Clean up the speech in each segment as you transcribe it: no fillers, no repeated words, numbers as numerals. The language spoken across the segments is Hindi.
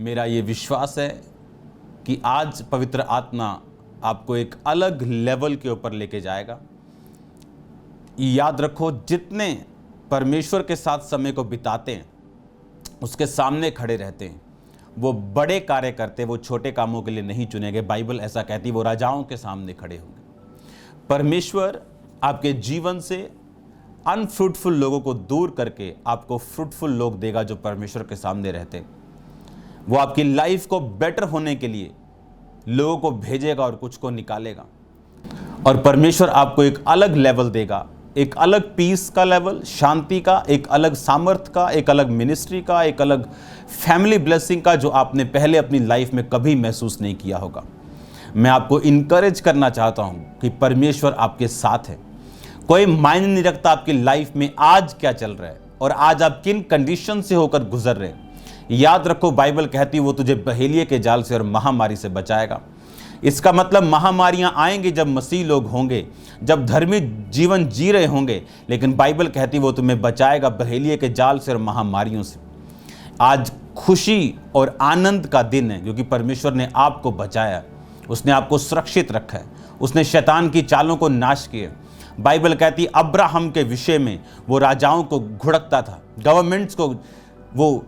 मेरा ये विश्वास है कि आज पवित्र आत्मा आपको एक अलग लेवल के ऊपर लेके जाएगा। याद रखो, जितने परमेश्वर के साथ समय को बिताते हैं, उसके सामने खड़े रहते हैं, वो बड़े कार्य करते हैं, वो छोटे कामों के लिए नहीं चुने गए। बाइबल ऐसा कहती है वो राजाओं के सामने खड़े होंगे। परमेश्वर आपके जीवन से अनफ्रूटफुल लोगों को दूर करके आपको फ्रूटफुल लोग देगा जो परमेश्वर के सामने रहते हैं। वो आपकी लाइफ को बेटर होने के लिए लोगों को भेजेगा और कुछ को निकालेगा, और परमेश्वर आपको एक अलग लेवल देगा, एक अलग पीस का लेवल, शांति का, एक अलग सामर्थ्य का, एक अलग मिनिस्ट्री का, एक अलग फैमिली ब्लेसिंग का, जो आपने पहले अपनी लाइफ में कभी महसूस नहीं किया होगा। मैं आपको इनकरेज करना चाहता हूं कि परमेश्वर आपके साथ है। कोई मायने नहीं रखता आपकी लाइफ में आज क्या चल रहा है और आज आप किन कंडीशन से होकर गुजर रहे हैं। याद रखो, बाइबल कहती है वो तुझे बहेलिये के जाल से और महामारी से बचाएगा। इसका मतलब महामारियां आएंगी जब मसीह लोग होंगे, जब धर्मी जीवन जी रहे होंगे, लेकिन बाइबल कहती है वो तुम्हें बचाएगा बहेलिये के जाल से और महामारियों से। आज खुशी और आनंद का दिन है क्योंकि परमेश्वर ने आपको बचाया, उसने आपको सुरक्षित रखा है, उसने शैतान की चालों को नाश किया। बाइबल कहती है अब्राहम के विषय में वो राजाओं को घुड़कता था, गवर्नमेंट्स को वो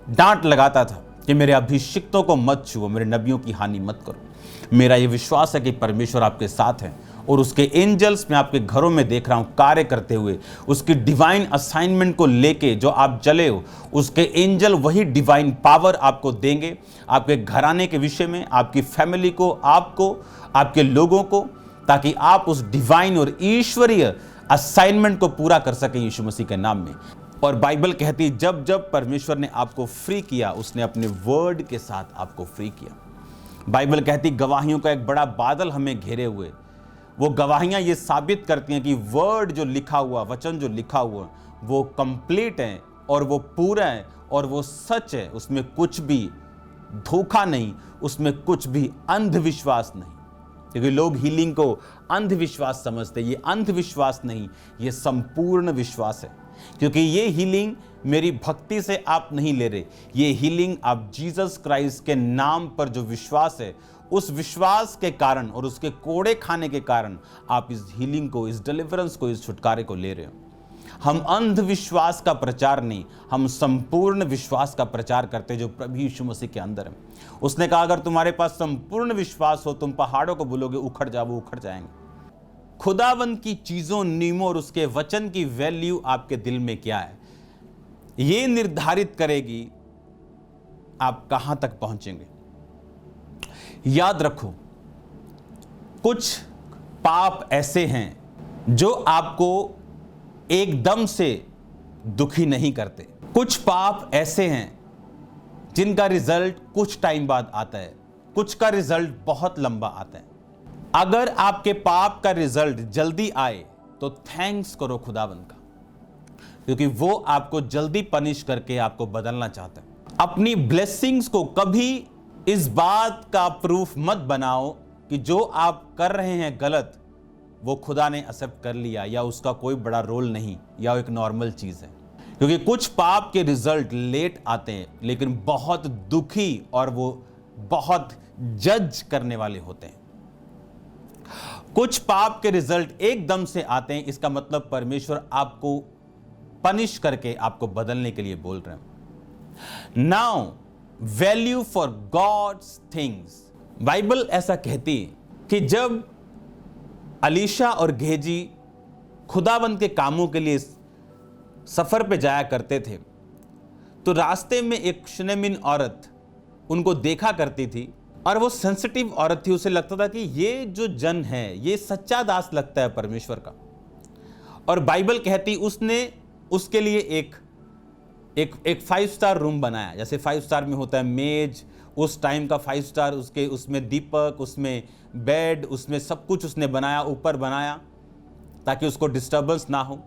डांट लगाता था कि मेरे अभिषिक्तों को मत छुओ, मेरे नबियों की हानि मत करो। मेरा ये विश्वास है कि परमेश्वर आपके साथ है और उसके एंजल्स मैं आपके घरों में देख रहा हूँ कार्य करते हुए। उसकी डिवाइन असाइनमेंट को लेके जो आप चले हो, उसके एंजल वही डिवाइन पावर आपको देंगे, आपके घराने के विषय में, आपकी फैमिली को, आपको, आपके लोगों को, ताकि आप उस डिवाइन और ईश्वरीय असाइनमेंट को पूरा कर सकें यीशु मसीह के नाम में। और बाइबल कहती है जब जब परमेश्वर ने आपको फ्री किया, उसने अपने वर्ड के साथ आपको फ्री किया। बाइबल कहती गवाहियों का एक बड़ा बादल हमें घेरे हुए। वो गवाहियां ये साबित करती हैं कि वर्ड जो लिखा हुआ, वचन जो लिखा हुआ, वो कंप्लीट है और वो पूरा है और वो सच है। उसमें कुछ भी धोखा नहीं, उसमें कुछ भी अंधविश्वास नहीं। क्योंकि लोग हीलिंग को अंधविश्वास समझते, ये अंधविश्वास नहीं, ये संपूर्ण विश्वास है। क्योंकि ये हीलिंग मेरी भक्ति से आप नहीं ले रहे, ये हीलिंग आप जीसस क्राइस्ट के नाम पर जो विश्वास है, उस विश्वास के कारण और उसके कोड़े खाने के कारण आप इस हीलिंग को, इस डिलीवरेंस को, इस छुटकारे को ले रहे हो। हम अंधविश्वास का प्रचार नहीं, हम संपूर्ण विश्वास का प्रचार करते जो प्रभु यीशु मसीह के अंदर है। उसने कहा अगर तुम्हारे पास संपूर्ण विश्वास हो, तुम पहाड़ों को बोलोगे उखड़ जाओ, वो उखड़ जाएंगे। खुदावंद की चीजों, नियमों और उसके वचन की वैल्यू आपके दिल में क्या है, ये निर्धारित करेगी आप कहां तक पहुंचेंगे। याद रखो, कुछ पाप ऐसे हैं जो आपको एकदम से दुखी नहीं करते। कुछ पाप ऐसे हैं जिनका रिजल्ट कुछ टाइम बाद आता है, कुछ का रिजल्ट बहुत लंबा आता है। अगर आपके पाप का रिजल्ट जल्दी आए तो थैंक्स करो खुदावंद का, क्योंकि वो आपको जल्दी पनिश करके आपको बदलना चाहता है। अपनी ब्लेसिंग्स को कभी इस बात का प्रूफ मत बनाओ कि जो आप कर रहे हैं गलत, वो खुदा ने एक्सेप्ट कर लिया या उसका कोई बड़ा रोल नहीं या एक नॉर्मल चीज है। क्योंकि कुछ पाप के रिजल्ट लेट आते हैं लेकिन बहुत दुखी और वो बहुत जज करने वाले होते हैं। कुछ पाप के रिजल्ट एकदम से आते हैं, इसका मतलब परमेश्वर आपको पनिश करके आपको बदलने के लिए बोल रहे हैं। Now value for god's things. Bible ऐसा कहती है कि जब अलीशा और गेहजी खुदावंद के कामों के लिए सफर पे जाया करते थे, तो रास्ते में एक शुनेमिन औरत उनको देखा करती थी और वो सेंसिटिव औरत थी। उसे लगता था कि ये जो जन है, ये सच्चा दास लगता है परमेश्वर का। और बाइबल कहती उसने उसके लिए एक 5 स्टार रूम बनाया। जैसे 5 स्टार में होता है मेज, उस टाइम का 5 स्टार, उसमें दीपक, उसमें बेड, उसमें सब कुछ उसने बनाया, ऊपर बनाया ताकि उसको डिस्टर्बेंस ना हो।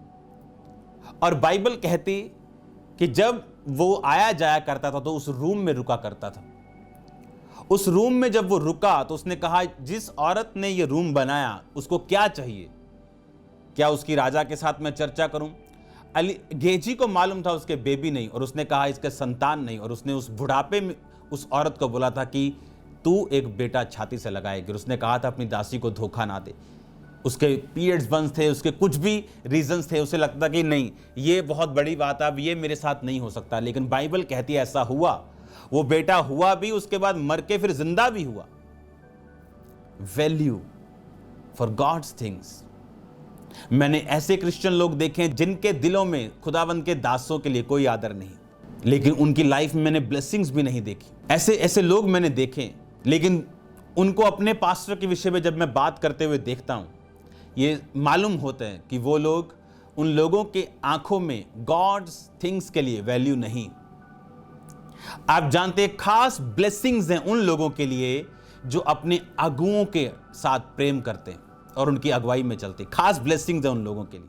और बाइबल कहती कि जब वो आया जाया करता था तो उस रूम में रुका करता था। उस रूम में जब वो रुका तो उसने कहा जिस औरत ने ये रूम बनाया उसको क्या चाहिए, क्या उसकी राजा के साथ मैं चर्चा करूं। गेहजी को मालूम था उसके बेबी नहीं, और उसने कहा इसके संतान नहीं, और उसने उस बुढ़ापे में उस औरत को बोला था कि तू एक बेटा छाती से लगाएगी। उसने कहा था अपनी दासी को धोखा ना दे। उसके पीरियड्स बंद थे, उसके कुछ भी रीजंस थे, उसे लगता कि नहीं ये बहुत बड़ी बात, अब ये मेरे साथ नहीं हो सकता। लेकिन बाइबल कहती है ऐसा हुआ, वो बेटा हुआ भी, उसके बाद मर के फिर जिंदा भी हुआ। Value for god's things. मैंने ऐसे क्रिश्चियन लोग देखे जिनके दिलों में खुदावंद के दासों के लिए कोई आदर नहीं, लेकिन उनकी लाइफ में मैंने ब्लेसिंग्स भी नहीं देखी। ऐसे ऐसे लोग मैंने देखे, लेकिन उनको अपने पास्टर के विषय में जब मैं बात करते हुए देखता हूं, ये मालूम होता है कि वो लोग, उन लोगों के आंखों में गॉड्स थिंग्स के लिए वैल्यू नहीं। आप जानते हैं खास ब्लेसिंग्स हैं उन लोगों के लिए जो अपने अगुओं के साथ प्रेम करते हैं और उनकी अगुवाई में चलते हैं। खास ब्लेसिंग्स हैं उन लोगों के लिए।